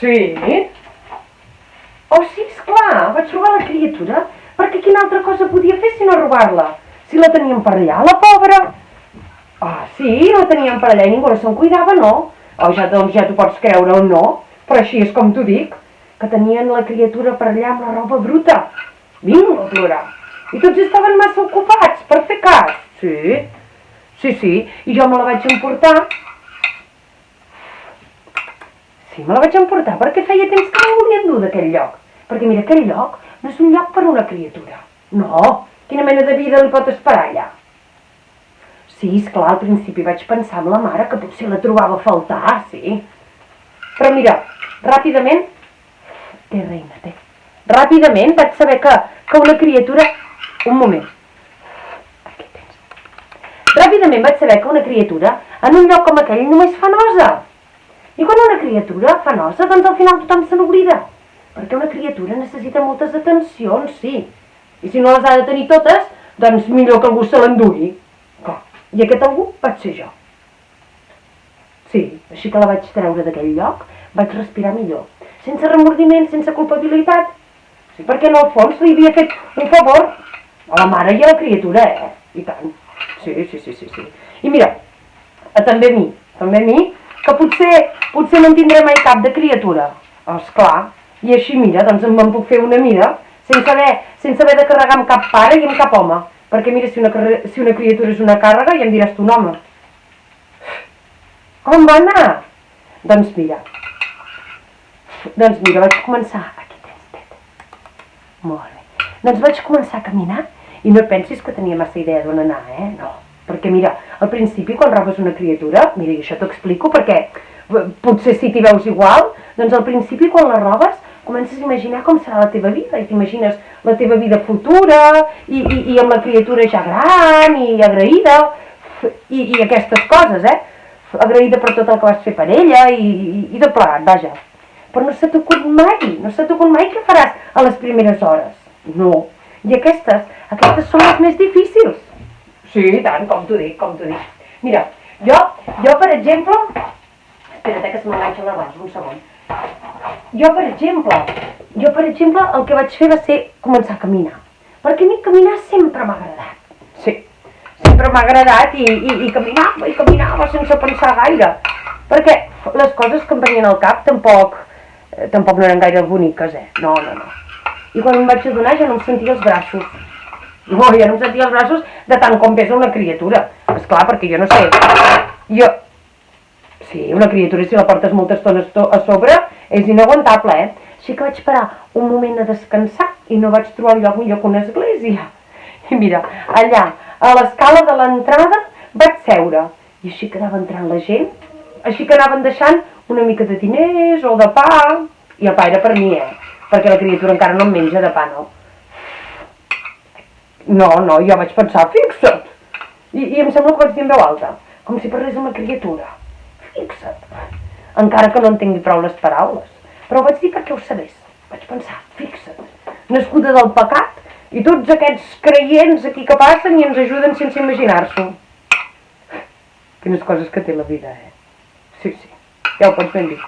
Sí? Oh, sí, esclar, vaig robar la criatura, perquè quina altra cosa podia fer si no robar-la? Si la tenien per allà, la pobra. Ah, sí, la tenien per allà i ningú no se'n cuidava, no? Oh, doncs ja t'ho pots creure o no, però així és com t'ho dic, que tenien la criatura per allà amb la roba bruta. Vinga a plorar. I tots estaven massa ocupats per fer cas. Sí, i jo me la vaig emportar. Sí, me la vaig emportar perquè feia temps que no volien dur d'aquell lloc. Perquè mira, aquell lloc no és un lloc per a una criatura. No, quina mena de vida li pot esperar allà? Sí, esclar, al principi vaig pensar amb la mare que potser la trobava a faltar, sí. Però mira, ràpidament... Ràpidament vaig saber que una criatura... Un moment. Aquí tens. Ràpidament vaig saber que una criatura en un lloc com aquell només fa nosa. I quan una criatura fa nosa, doncs al final tothom se n'oblida. Perquè una criatura necessita moltes atencions, sí. I si no les ha de tenir totes, doncs millor que algú se l'endugui. I aquest algú vaig ser jo. Sí, així que la vaig treure d'aquell lloc, vaig respirar millor. Sense remordiment, sense culpabilitat. Sí, perquè en el fons li havia fet un favor a la mare i a la criatura, I tant. Sí. I mira, també a mi, que potser no en tindré mai cap de criatura. Esclar. I així, mira, doncs me'n puc fer una mida, sense haver de carregar amb cap pare i amb cap home. Perquè mira, si una criatura és una càrrega, ja em diràs tu un home. Com va anar? Doncs mira, vaig començar... Aquí tens, teta. Molt bé. Doncs vaig començar a caminar i no et pensis que tenia massa idea d'on anar, No. Perquè mira, al principi quan robes una criatura, mira, i això t'ho explico perquè potser si t'hi veus igual, doncs al principi quan la robes comences a imaginar com serà la teva vida i t'imagines la teva vida futura i amb la criatura ja gran i agraïda i aquestes coses, agraïda per tot el que vas fer per ella i de plegat, vaja. Però no se t'acut mai què faràs a les primeres hores. No. I aquestes són les més difícils. Sí, tant, com t'ho dic. Mira, jo per exemple... Espera't, que se m'enganxa la base, un segon. Jo, per exemple, el que vaig fer va ser començar a caminar. Perquè a mi caminar sempre m'ha agradat. Sí, sempre m'ha agradat i caminava sense pensar gaire. Perquè les coses que em venien al cap tampoc no eren gaire boniques, No. I quan em vaig adonar ja no em sentia els braços. No, ja no em sentia els braços de tant com pesa una criatura. Esclar, perquè jo no sé. Sí, una criatura, si la portes molta estona a sobre, és inaguantable, Així que vaig parar un moment a descansar i no vaig trobar lloc millor que una església. I mira, allà, a l'escala de l'entrada, vaig seure. I així que anava entrant la gent, així que anaven deixant una mica de diners o de pa. I el pa era per mi, perquè la criatura encara no em menja de pa, no. No, jo vaig pensar, fixa't. I em sembla que vaig dir en veu alta, com si parlés amb la criatura. Fixa't. Encara que no entengui prou les paraules. Però ho vaig dir perquè ho sabés. Vaig pensar, fixa't, nascuda del pecat i tots aquests creients aquí que passen i ens ajuden sense imaginar-s'ho. Quines coses que té la vida, Sí, ja ho pots ben dir.